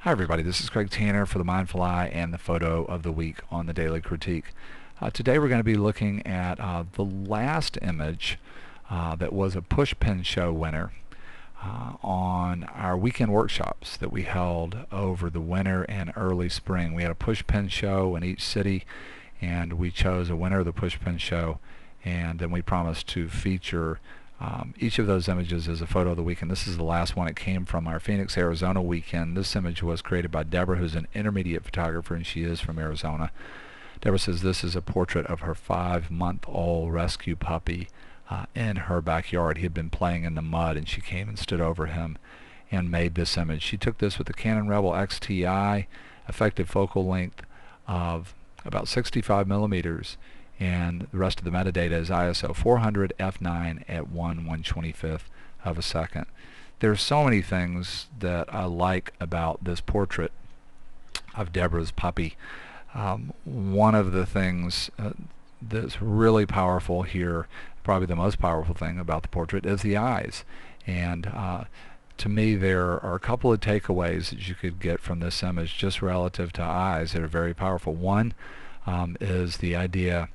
Hi everybody, this is Craig Tanner for the Mindful Eye and the Photo of the Week on the Daily Critique. Today we're going to be looking at the last image that was a push pin show winner on our weekend workshops that we held over the winter and early spring. We had a push pin show in each city and we chose a winner of the push pin show, and then we promised to feature each of those images is a photo of the week, and this is the last one. It came from our Phoenix, Arizona weekend. This image was created by Deborah, who's an intermediate photographer, and she is from Arizona. Deborah says this is a portrait of her 5-month-old rescue puppy in her backyard. He had been playing in the mud, and she came and stood over him and made this image. She took this with the Canon Rebel XTI, effective focal length of about 65 millimeters, and the rest of the metadata is ISO 400 f9 at 1/125th of a second. There's so many things that I like about this portrait of Deborah's puppy. One of the things that's really powerful here, probably the most powerful thing about the portrait, is the eyes. And to me, there are a couple of takeaways that you could get from this image just relative to eyes that are very powerful. One is the idea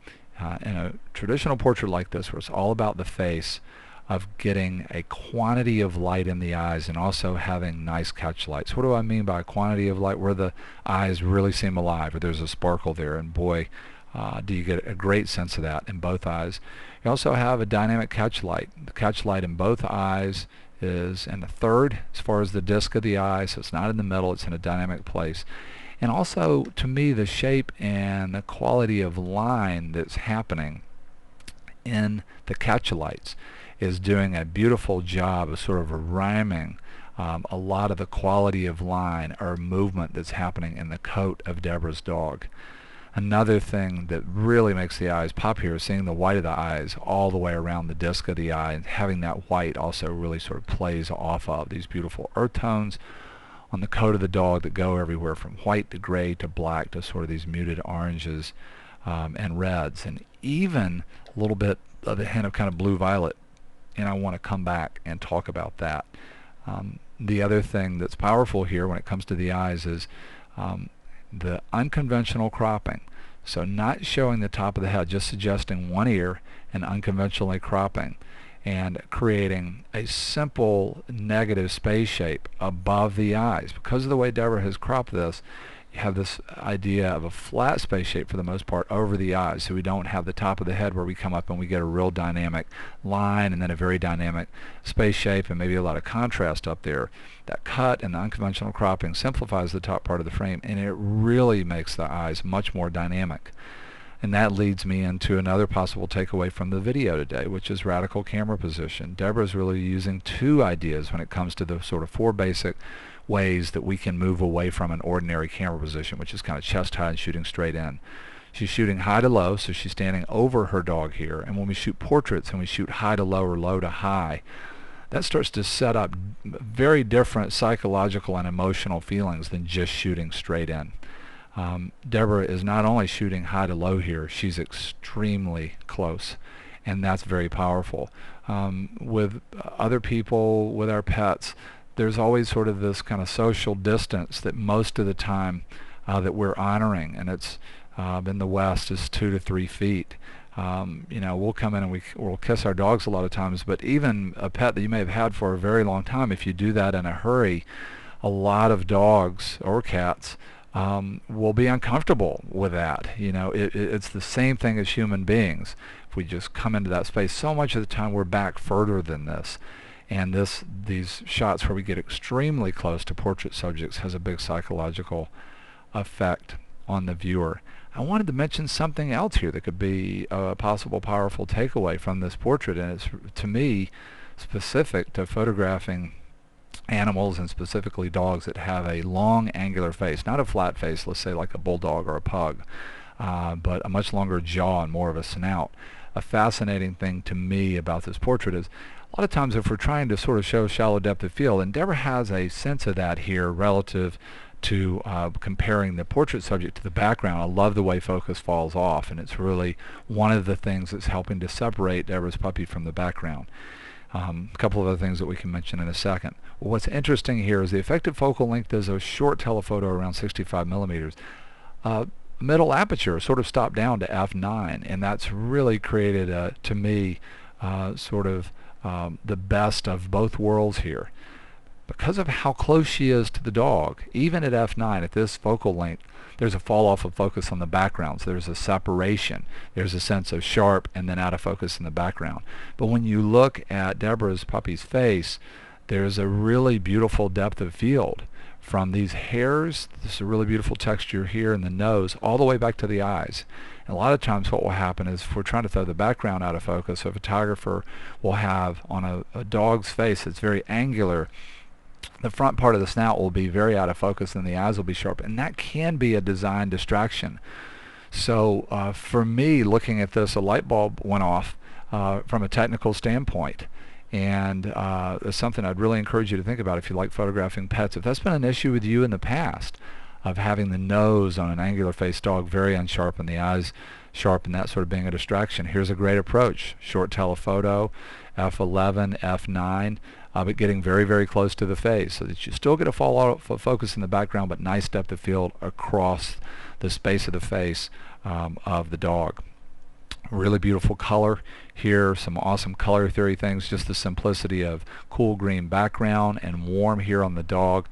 in a traditional portrait like this, where it's all about the face, of getting a quantity of light in the eyes and also having nice catch lights. What do I mean by quantity of light? Where the eyes really seem alive, or there's a sparkle there, and boy, do you get a great sense of that in both eyes. You also have a dynamic catch light. The catch light in both eyes is in a third as far as the disc of the eye, so it's not in the middle, it's in a dynamic place. And also, to me, the shape and the quality of line that's happening in the catch lights is doing a beautiful job of sort of rhyming a lot of the quality of line or movement that's happening in the coat of Deborah's dog. Another thing that really makes the eyes pop here is seeing the white of the eyes all the way around the disc of the eye, and having that white also really sort of plays off of these beautiful earth tones on the coat of the dog that go everywhere from white to gray to black to sort of these muted oranges and reds, and even a little bit of the hint of kind of blue-violet. And I want to come back and talk about that. The other thing that's powerful here when it comes to the eyes is the unconventional cropping. So not showing the top of the head, just suggesting one ear and unconventionally cropping, and creating a simple negative space shape above the eyes. Because of the way Deborah has cropped this, you have this idea of a flat space shape for the most part over the eyes, so we don't have the top of the head where we come up and we get a real dynamic line and then a very dynamic space shape and maybe a lot of contrast up there. That cut and the unconventional cropping simplifies the top part of the frame, and it really makes the eyes much more dynamic. And that leads me into another possible takeaway from the video today, which is radical camera position. Deborah's really using two ideas when it comes to the sort of four basic ways that we can move away from an ordinary camera position, which is kind of chest high and shooting straight in. She's shooting high to low, so she's standing over her dog here. And when we shoot portraits and we shoot high to low or low to high, that starts to set up very different psychological and emotional feelings than just shooting straight in. Deborah is not only shooting high to low here, she's extremely close, and that's very powerful. With other people, with our pets, there's always sort of this kind of social distance that most of the time that we're honoring, and it's in the West is 2 to 3 feet. We'll come in and we'll kiss our dogs a lot of times, but even a pet that you may have had for a very long time, if you do that in a hurry, a lot of dogs or cats will be uncomfortable with that. It's the same thing as human beings. If we just come into that space, so much of the time we're back further than this. And these shots where we get extremely close to portrait subjects has a big psychological effect on the viewer. I wanted to mention something else here that could be a possible powerful takeaway from this portrait, and it's, to me, specific to photographing animals, and specifically dogs that have a long angular face, not a flat face, let's say like a bulldog or a pug, but a much longer jaw and more of a snout. A fascinating thing to me about this portrait is a lot of times if we're trying to sort of show shallow depth of field, and Deborah has a sense of that here relative to comparing the portrait subject to the background. I love the way focus falls off, and it's really one of the things that's helping to separate Deborah's puppy from the background. A couple of other things that we can mention in a second. What's interesting here is the effective focal length is a short telephoto around 65 millimeters. Middle aperture sort of stopped down to f9, and that's really created, to me, sort of the best of both worlds here. Because of how close she is to the dog, even at f9, at this focal length, there's a fall off of focus on the background. So there's a separation. There's a sense of sharp and then out of focus in the background. But when you look at Deborah's puppy's face, there's a really beautiful depth of field from these hairs. This is a really beautiful texture here in the nose, all the way back to the eyes. And a lot of times what will happen is if we're trying to throw the background out of focus, a photographer will have on a dog's face that's very angular, the front part of the snout will be very out of focus and the eyes will be sharp, and that can be a design distraction. So for me, looking at this, a light bulb went off from a technical standpoint, and it's something I'd really encourage you to think about if you like photographing pets. If that's been an issue with you in the past, of having the nose on an angular faced dog very unsharp and the eyes sharp and that sort of being a distraction, here's a great approach. Short telephoto, f11, f9, but getting very, very close to the face so that you still get a fall out of focus in the background, but nice depth of field across the space of the face of the dog. Really beautiful color here, some awesome color theory things, just the simplicity of cool green background and warm here on the dog.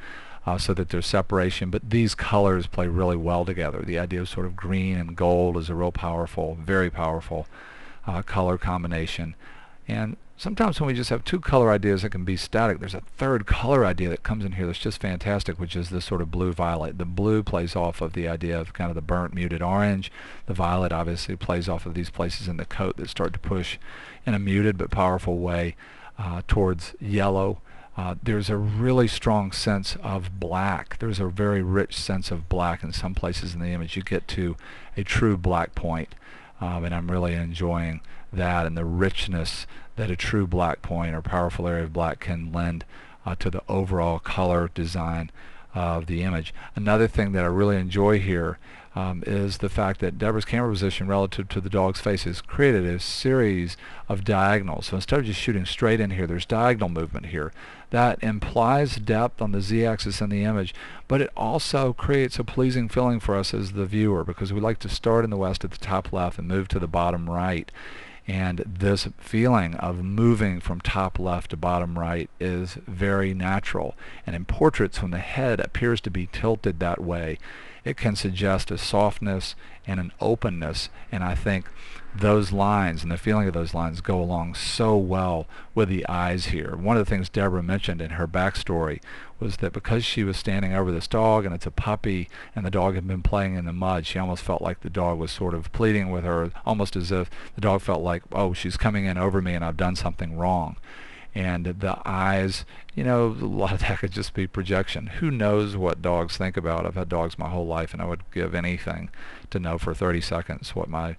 So that there's separation, but these colors play really well together. The idea of sort of green and gold is a real powerful, very powerful color combination. And sometimes when we just have two color ideas that can be static, there's a third color idea that comes in here that's just fantastic, which is this sort of blue-violet. The blue plays off of the idea of kind of the burnt muted orange. The violet obviously plays off of these places in the coat that start to push in a muted but powerful way towards yellow. There's a really strong sense of black. There's a very rich sense of black in some places in the image. You get to a true black point, and I'm really enjoying that and the richness that a true black point or powerful area of black can lend to the overall color design of the image. Another thing that I really enjoy here is the fact that Deborah's camera position relative to the dog's face has created a series of diagonals. So instead of just shooting straight in here, there's diagonal movement here. That implies depth on the z-axis in the image, but it also creates a pleasing feeling for us as the viewer, because we like to start in the west at the top left and move to the bottom right. And this feeling of moving from top left to bottom right is very natural. And in portraits, when the head appears to be tilted that way, it can suggest a softness and an openness. And I think those lines and the feeling of those lines go along so well with the eyes here. One of the things Deborah mentioned in her backstory was that because she was standing over this dog and it's a puppy and the dog had been playing in the mud, she almost felt like the dog was sort of pleading with her, almost as if the dog felt like, oh, she's coming in over me and I've done something wrong. And the eyes, you know, a lot of that could just be projection. Who knows what dogs think about? I've had dogs my whole life, and I would give anything to know for 30 seconds what my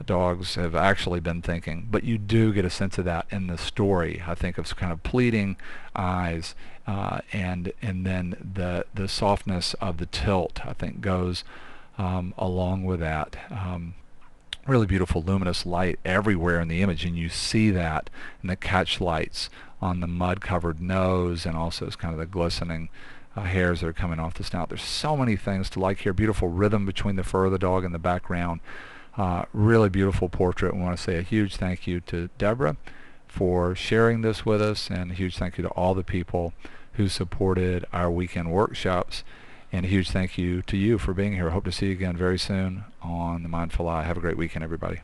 dogs have actually been thinking. But you do get a sense of that in the story, I think, of kind of pleading eyes, and then the softness of the tilt, I think, goes along with that. Really beautiful luminous light everywhere in the image, and you see that in the catch lights on the mud covered nose, and also it's kind of the glistening hairs that are coming off the snout. There's so many things to like here. Beautiful rhythm between the fur of the dog and the background. Really beautiful portrait. We want to say a huge thank you to Deborah for sharing this with us, and a huge thank you to all the people who supported our weekend workshops. And a huge thank you to you for being here. I hope to see you again very soon on The Mindful Eye. Have a great weekend, everybody.